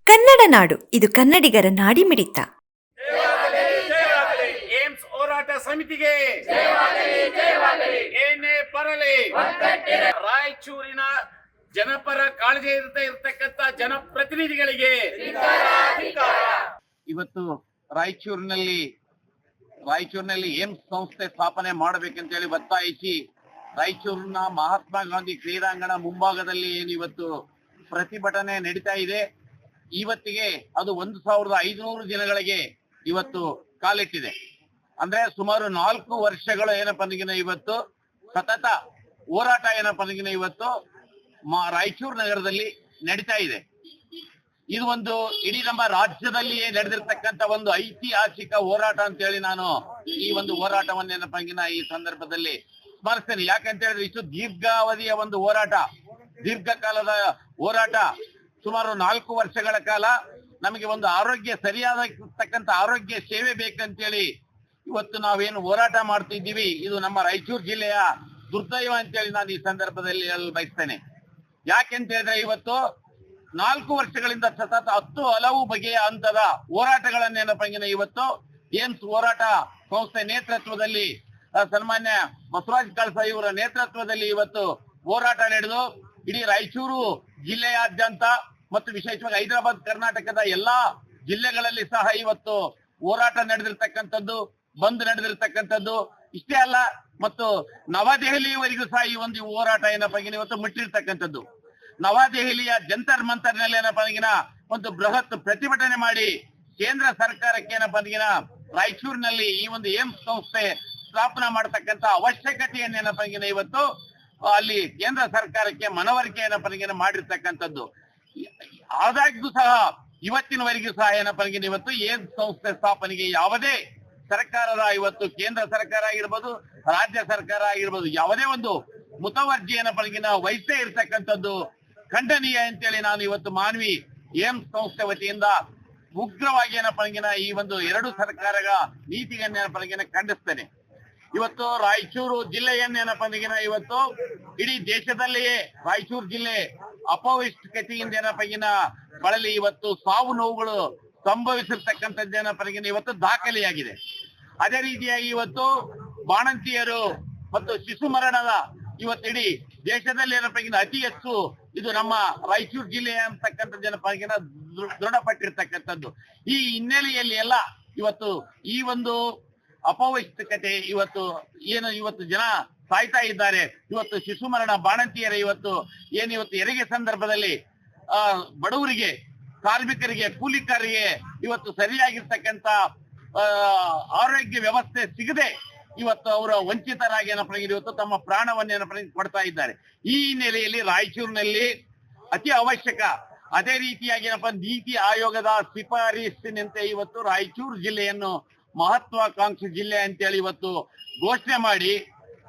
ಕನ್ನಡ ನಾಡು ಇದು ಕನ್ನಡಿಗರ ನಾಡಿಮಿಡಿತ. ಏಮ್ಸ್ ಹೋರಾಟ ಸಮಿತಿಗೆ ಏನೇ ಬರಲಿ ರಾಯಚೂರಿನ ಜನಪರ ಕಾಳಜಿ ಇರತಕ್ಕಂತ ಜನಪ್ರತಿನಿಧಿಗಳಿಗೆ ಇವತ್ತು ರಾಯಚೂರಿನಲ್ಲಿ ಏಮ್ಸ್ ಸಂಸ್ಥೆ ಸ್ಥಾಪನೆ ಮಾಡಬೇಕಂತ ಹೇಳಿ ಒತ್ತಾಯಿಸಿ ರಾಯಚೂರಿನ ಮಹಾತ್ಮ ಗಾಂಧಿ ಕ್ರೀಡಾಂಗಣ ಮುಂಭಾಗದಲ್ಲಿ ಏನು ಇವತ್ತು ಪ್ರತಿಭಟನೆ ನಡೀತಾ ಇದೆ. ಇವತ್ತಿಗೆ ಅದು 1500 ದಿನಗಳಿಗೆ ಇವತ್ತು ಕಾಲಿಟ್ಟಿದೆ. ಅಂದ್ರೆ ಸುಮಾರು 4 ವರ್ಷಗಳು ಏನಪ್ಪ ಇವತ್ತು ಸತತ ಹೋರಾಟ ಏನಪ್ಪ ಇವತ್ತು ರಾಯಚೂರು ನಗರದಲ್ಲಿ ನಡೀತಾ ಇದೆ. ಇದು ಒಂದು ಇಡೀ ನಮ್ಮ ರಾಜ್ಯದಲ್ಲಿಯೇ ನಡೆದಿರ್ತಕ್ಕಂಥ ಒಂದು ಐತಿಹಾಸಿಕ ಹೋರಾಟ ಅಂತ ಹೇಳಿ ನಾನು ಈ ಒಂದು ಹೋರಾಟವನ್ನೇನಪ್ಪ ಈ ಸಂದರ್ಭದಲ್ಲಿ ಸ್ಮರಿಸ್ತೇನೆ. ಯಾಕಂತ ಹೇಳಿದ್ರೆ ಇಷ್ಟು ದೀರ್ಘಾವಧಿಯ ಒಂದು ಹೋರಾಟ, ದೀರ್ಘಕಾಲದ ಹೋರಾಟ, ಸುಮಾರು 4 ವರ್ಷಗಳ ಕಾಲ ನಮಗೆ ಒಂದು ಸರಿಯಾದತಕ್ಕಂಥ ಆರೋಗ್ಯ ಸೇವೆ ಬೇಕಂತೇಳಿ ಇವತ್ತು ನಾವೇನು ಹೋರಾಟ ಮಾಡ್ತಿದ್ದೀವಿ, ಇದು ನಮ್ಮ ರಾಯಚೂರು ಜಿಲ್ಲೆಯ ದುರ್ದೈವ ಅಂತೇಳಿ ನಾನು ಈ ಸಂದರ್ಭದಲ್ಲಿ ಹೇಳಲು ಬಯಸ್ತೇನೆ. ಯಾಕೆಂತ ಹೇಳಿದ್ರೆ ಇವತ್ತು 4 ವರ್ಷಗಳಿಂದ ಸತತ 10 ಹಲವು ಬಗೆಯ ಹಂತದ ಹೋರಾಟಗಳನ್ನೇನಪ್ಪ ಇವತ್ತು ಏಮ್ಸ್ ಹೋರಾಟ ಸಂಸ್ಥೆ ನೇತೃತ್ವದಲ್ಲಿ ಸನ್ಮಾನ್ಯ ಬಸವರಾಜ್ ಕಳಸ ಇವರ ನೇತೃತ್ವದಲ್ಲಿ ಇವತ್ತು ಹೋರಾಟ ನಡೆದು ಇಡೀ ರಾಯಚೂರು ಜಿಲ್ಲೆಯಾದ್ಯಂತ ಮತ್ತು ವಿಶೇಷವಾಗಿ ಹೈದರಾಬಾದ್ ಕರ್ನಾಟಕದ ಎಲ್ಲಾ ಜಿಲ್ಲೆಗಳಲ್ಲಿ ಸಹ ಇವತ್ತು ಹೋರಾಟ ನಡೆದಿರ್ತಕ್ಕಂಥದ್ದು, ಬಂದ್ ನಡೆದಿರ್ತಕ್ಕಂಥದ್ದು. ಇಷ್ಟೇ ಅಲ್ಲ, ಮತ್ತು ನವದೆಹಲಿಯವರೆಗೂ ಸಹ ಈ ಒಂದು ಹೋರಾಟ ಏನಪ್ಪ ಇವತ್ತು ಮುಟ್ಟಿರ್ತಕ್ಕಂಥದ್ದು. ನವದೆಹಲಿಯ ಜಂತರ್ ಮಂತರ್ ನಲ್ಲಿ ಏನಪ್ಪ ಒಂದು ಬೃಹತ್ ಪ್ರತಿಭಟನೆ ಮಾಡಿ ಕೇಂದ್ರ ಸರ್ಕಾರಕ್ಕೆ ಏನಪ್ಪ ರಾಯಚೂರಿನಲ್ಲಿ ಈ ಒಂದು ಏಮ್ಸ್ ಸಂಸ್ಥೆ ಸ್ಥಾಪನಾ ಮಾಡತಕ್ಕಂತ ಅವಶ್ಯಕತೆಯನ್ನೇನಪ್ಪ ಇವತ್ತು ಅಲ್ಲಿ ಕೇಂದ್ರ ಸರ್ಕಾರಕ್ಕೆ ಮನವರಿಕೆ ಏನಪ್ಪ ಮಾಡಿರ್ತಕ್ಕಂಥದ್ದು. ಆದಾಗ್ಯೂ ಸಹ ಇವತ್ತಿನವರೆಗೂ ಸಹ ಏನಪ್ಪ ಇವತ್ತು ಏಮ್ಸ್ ಸಂಸ್ಥೆ ಸ್ಥಾಪನೆಗೆ ಯಾವುದೇ ಸರ್ಕಾರದ ಇವತ್ತು ಕೇಂದ್ರ ಸರ್ಕಾರ ಆಗಿರ್ಬೋದು, ರಾಜ್ಯ ಸರ್ಕಾರ ಆಗಿರ್ಬೋದು, ಯಾವುದೇ ಒಂದು ಮುತುವರ್ಜಿ ಏನಪ್ಪ ವಹಿಸೇ ಇರ್ತಕ್ಕಂಥದ್ದು ಖಂಡನೀಯ ಅಂತೇಳಿ ನಾನು ಇವತ್ತು ಮಾನ್ವಿ ಏಮ್ಸ್ ಸಂಸ್ಥೆ ವತಿಯಿಂದ ಉಗ್ರವಾಗಿ ಏನಪ್ಪ ಈ ಒಂದು 2 ಸರ್ಕಾರಗಳ ನೀತಿಯನ್ನೇನಪ್ಪ ಖಂಡಿಸ್ತೇನೆ. ಇವತ್ತು ರಾಯಚೂರು ಜಿಲ್ಲೆಯನ್ನೇನಪ್ಪ ಇವತ್ತು ಇಡೀ ದೇಶದಲ್ಲಿಯೇ ರಾಯಚೂರು ಜಿಲ್ಲೆ ಅಪೌಷ್ಟಿಕತೆಯಿಂದ ಏನಪ್ಪ ಬಳಲಿ ಇವತ್ತು ಸಾವು ನೋವುಗಳು ಸಂಭವಿಸಿರ್ತಕ್ಕಂಥದ್ದೇನಪ್ಪ ಇವತ್ತು ದಾಖಲೆಯಾಗಿದೆ. ಅದೇ ರೀತಿಯಾಗಿ ಇವತ್ತು ಬಾಣಂತಿಯರು ಮತ್ತು ಶಿಶು ಮರಣದ ಇವತ್ತು ಇಡೀ ದೇಶದಲ್ಲಿ ಏನಪ್ಪ ಅತಿ ಹೆಚ್ಚು ಇದು ನಮ್ಮ ರಾಯಚೂರು ಜಿಲ್ಲೆ ಅಂತಕ್ಕಂಥದ್ದೇನಪ್ಪ ದೃಢಪಟ್ಟಿರ್ತಕ್ಕಂಥದ್ದು. ಈ ಹಿನ್ನೆಲೆಯಲ್ಲಿ ಎಲ್ಲ ಇವತ್ತು ಈ ಒಂದು ಅಪೌಷ್ಟಿಕತೆ ಇವತ್ತು ಜನ ಸಾಯ್ತಾ ಇದ್ದಾರೆ. ಇವತ್ತು ಶಿಶು ಮರಣ, ಬಾಣಂತಿಯರ ಇವತ್ತು ಹೆರಿಗೆ ಸಂದರ್ಭದಲ್ಲಿ ಬಡವರಿಗೆ, ಕಾರ್ಮಿಕರಿಗೆ, ಕೂಲಿಕಾರರಿಗೆ ಇವತ್ತು ಸರಿಯಾಗಿರ್ತಕ್ಕಂಥ ಆರೋಗ್ಯ ವ್ಯವಸ್ಥೆ ಸಿಗದೆ ಇವತ್ತು ಅವರ ವಂಚಿತರಾಗಿ ಏನಪ್ಪ ಇವತ್ತು ತಮ್ಮ ಪ್ರಾಣವನ್ನೇನಪ್ಪ ಕೊಡ್ತಾ ಇದ್ದಾರೆ. ಈ ಹಿನ್ನೆಲೆಯಲ್ಲಿ ರಾಯಚೂರಿನಲ್ಲಿ ಅತಿ ಅವಶ್ಯಕ, ಅದೇ ರೀತಿಯಾಗಿ ಏನಪ್ಪ ನೀತಿ ಆಯೋಗದ ಶಿಫಾರಸಿನಂತೆ ಇವತ್ತು ರಾಯಚೂರು ಜಿಲ್ಲೆಯನ್ನು ಮಹತ್ವಾಕಾಂಕ್ಷಿ ಜಿಲ್ಲೆ ಅಂತೇಳಿ ಇವತ್ತು ಘೋಷಣೆ ಮಾಡಿ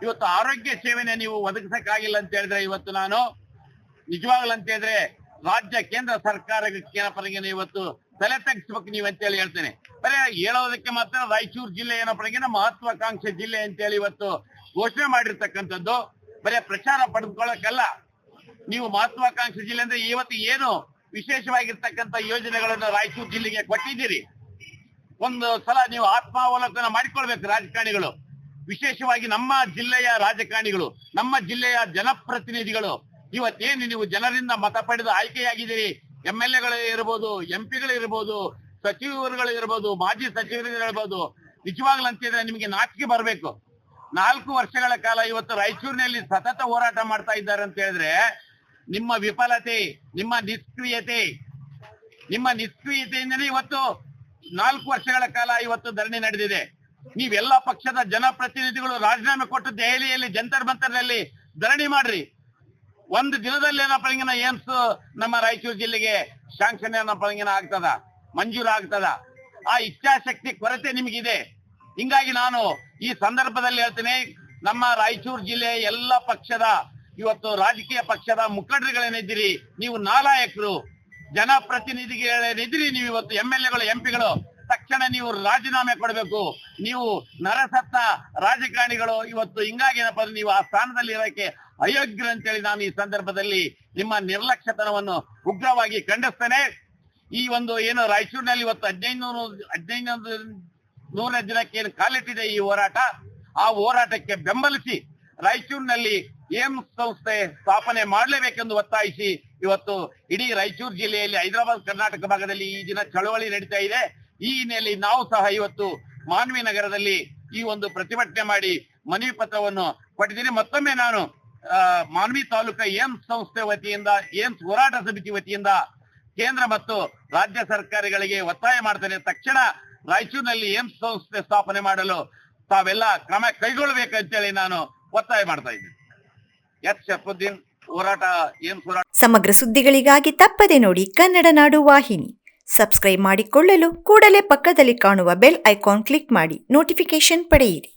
ಇವತ್ತು ಆರೋಗ್ಯ ಸೇವೆನೆ ನೀವು ಒದಗಿಸಕ್ಕಾಗಿಲ್ಲ ಅಂತ ಹೇಳಿದ್ರೆ ಇವತ್ತು ನಾನು ನಿಜವಾಗ್ಲೂ ಅಂತ ಹೇಳಿದ್ರೆ ರಾಜ್ಯ ಕೇಂದ್ರ ಸರ್ಕಾರಕ್ಕೆ ಏನಪ್ಪ ಇವತ್ತು ತಲೆ ತಗ್ಸ್ಬೇಕು ನೀವು ಅಂತೇಳಿ ಹೇಳ್ತೇನೆ. ಬರೀ ಹೇಳೋದಕ್ಕೆ ಮಾತ್ರ ರಾಯಚೂರು ಜಿಲ್ಲೆ ಏನಪ್ಪ ಮಹತ್ವಾಕಾಂಕ್ಷಿ ಜಿಲ್ಲೆ ಅಂತೇಳಿ ಇವತ್ತು ಘೋಷಣೆ ಮಾಡಿರ್ತಕ್ಕಂಥದ್ದು ಬರೀ ಪ್ರಚಾರ ಪಡೆದುಕೊಳ್ಳಕ್ಕಲ್ಲ. ನೀವು ಮಹತ್ವಾಕಾಂಕ್ಷಿ ಜಿಲ್ಲೆ ಅಂದ್ರೆ ಇವತ್ತು ಏನು ವಿಶೇಷವಾಗಿರ್ತಕ್ಕಂಥ ಯೋಜನೆಗಳನ್ನು ರಾಯಚೂರು ಜಿಲ್ಲೆಗೆ ಕೊಟ್ಟಿದ್ದೀರಿ. ಒಂದು ಸಲ ನೀವು ಆತ್ಮಾವಲೋಕನ ಮಾಡಿಕೊಳ್ಬೇಕು ರಾಜಕಾರಣಿಗಳು, ವಿಶೇಷವಾಗಿ ನಮ್ಮ ಜಿಲ್ಲೆಯ ರಾಜಕಾರಣಿಗಳು, ನಮ್ಮ ಜಿಲ್ಲೆಯ ಜನಪ್ರತಿನಿಧಿಗಳು. ಇವತ್ತೇನು ನೀವು ಜನರಿಂದ ಮತ ಪಡೆದು ಆಯ್ಕೆಯಾಗಿದ್ದೀರಿ, MLA ಇರ್ಬೋದು, MP ಇರ್ಬೋದು, ಸಚಿವರುಗಳು ಇರ್ಬೋದು, ಮಾಜಿ ಸಚಿವರು ಇರ್ಬೋದು, ನಿಜವಾಗ್ಲೂ ಅಂತಿದ್ರೆ ನಿಮಗೆ ನಾಚಿಕೆ ಬರಬೇಕು. 4 ವರ್ಷಗಳ ಕಾಲ ಇವತ್ತು ರಾಯಚೂರಿನಲ್ಲಿ ಸತತ ಹೋರಾಟ ಮಾಡ್ತಾ ಇದ್ದಾರೆ ಅಂತ ಹೇಳಿದ್ರೆ ನಿಮ್ಮ ವಿಫಲತೆ, ನಿಮ್ಮ ನಿಷ್ಕ್ರಿಯತೆಯಿಂದಲೇ ಇವತ್ತು 4 ವರ್ಷಗಳ ಕಾಲ ಇವತ್ತು ಧರಣಿ ನಡೆದಿದೆ. ನೀವೆಲ್ಲ ಪಕ್ಷದ ಜನಪ್ರತಿನಿಧಿಗಳು ರಾಜೀನಾಮೆ ಕೊಟ್ಟು ದೆಹಲಿಯಲ್ಲಿ ಜಂತರ್ ಮಂತರ್ನಲ್ಲಿ ಧರಣಿ ಮಾಡ್ರಿ. ಒಂದು ದಿನದಲ್ಲಿ ಏನಪ್ಪ ಏಮ್ಸ್ ನಮ್ಮ ರಾಯಚೂರು ಜಿಲ್ಲೆಗೆ ಶಾಂಕ್ಷನ್ ಏನಪ್ಪ ಆಗ್ತದ, ಮಂಜೂರು ಆಗ್ತದ. ಆ ಇಚ್ಛಾಶಕ್ತಿ ಕೊರತೆ ನಿಮಗಿದೆ. ಹಿಂಗಾಗಿ ನಾನು ಈ ಸಂದರ್ಭದಲ್ಲಿ ಹೇಳ್ತೇನೆ, ನಮ್ಮ ರಾಯಚೂರು ಜಿಲ್ಲೆಯ ಎಲ್ಲ ಪಕ್ಷದ ಇವತ್ತು ರಾಜಕೀಯ ಪಕ್ಷದ ಮುಖಂಡರುಗಳೇನಿದ್ದೀರಿ, ನೀವು ನಾಲಾಯಕರು, ಜನಪ್ರತಿನಿಧಿಗಳೇನಿದ್ದೀರಿ, ನೀವು ಇವತ್ತು MLA MP ತಕ್ಷಣ ನೀವು ರಾಜೀನಾಮೆ ಕೊಡಬೇಕು. ನೀವು ನರಸತ್ತ ರಾಜಕಾರಣಿಗಳು ಇವತ್ತು ಹಿಂಗಾಗಿ ಏನಪ್ಪ ನೀವು ಆ ಸ್ಥಾನದಲ್ಲಿ ಇರೋಕೆ ಅಯೋಗ್ಯರು ಅಂತೇಳಿ ನಾನು ಈ ಸಂದರ್ಭದಲ್ಲಿ ನಿಮ್ಮ ನಿರ್ಲಕ್ಷ್ಯತನವನ್ನು ಉಗ್ರವಾಗಿ ಖಂಡಿಸ್ತೇನೆ. ಈ ಒಂದು ಏನು ರಾಯಚೂರಿನಲ್ಲಿ ಇವತ್ತು 1500 ದಿನಕ್ಕೆ ಏನು ಕಾಲಿಟ್ಟಿದೆ ಈ ಹೋರಾಟ, ಆ ಹೋರಾಟಕ್ಕೆ ಬೆಂಬಲಿಸಿ ರಾಯಚೂರಿನಲ್ಲಿ ಏಮ್ಸ್ ಸಂಸ್ಥೆ ಸ್ಥಾಪನೆ ಮಾಡಲೇಬೇಕೆಂದು ಒತ್ತಾಯಿಸಿ ಇವತ್ತು ಇಡೀ ರಾಯಚೂರು ಜಿಲ್ಲೆಯಲ್ಲಿ, ಹೈದರಾಬಾದ್ ಕರ್ನಾಟಕ ಭಾಗದಲ್ಲಿ ಈ ದಿನ ಚಳವಳಿ ನಡೀತಾ ಇದೆ. ಈ ಹಿನ್ನೆಲೆಯಲ್ಲಿ ನಾವು ಸಹ ಇವತ್ತು ಮಾನ್ವಿ ನಗರದಲ್ಲಿ ಈ ಒಂದು ಪ್ರತಿಭಟನೆ ಮಾಡಿ ಮನವಿ ಪತ್ರವನ್ನು ಕೊಟ್ಟಿದ್ದೀನಿ. ಮತ್ತೊಮ್ಮೆ ನಾನು ಮಾನ್ವಿ ತಾಲೂಕಾ ಏಮ್ಸ್ ಸಂಸ್ಥೆ ವತಿಯಿಂದ, ಏಮ್ಸ್ ಹೋರಾಟ ಸಮಿತಿ ವತಿಯಿಂದ ಕೇಂದ್ರ ಮತ್ತು ರಾಜ್ಯ ಸರ್ಕಾರಗಳಿಗೆ ಒತ್ತಾಯ ಮಾಡ್ತೇನೆ, ತಕ್ಷಣ ರಾಯಚೂರಿನಲ್ಲಿ ಏಮ್ಸ್ ಸಂಸ್ಥೆ ಸ್ಥಾಪನೆ ಮಾಡಲು ತಾವೆಲ್ಲ ಕ್ರಮ ಕೈಗೊಳ್ಳಬೇಕಂತೇಳಿ ನಾನು ಒತ್ತಾಯ ಮಾಡ್ತಾ ಇದ್ದೀನಿ. ಎಚ್ ಶರಫುದ್ದೀನ್, ಹೋರಾಟ ಏಮ್ಸ್ ಹೋರಾಟ. ಸಮಗ್ರ ಸುದ್ದಿಗಳಿಗಾಗಿ ತಪ್ಪದೆ ನೋಡಿ ಕನ್ನಡ ನಾಡು ವಾಹಿನಿ. ಸಬ್ಸ್ಕ್ರೈಬ್ ಮಾಡಿಕೊಳ್ಳಲು ಕೂಡಲೇ ಪಕ್ಕದಲ್ಲಿ ಕಾಣುವ ಬೆಲ್ ಐಕಾನ್ ಕ್ಲಿಕ್ ಮಾಡಿ ನೋಟಿಫಿಕೇಶನ್ ಪಡೆಯಿರಿ.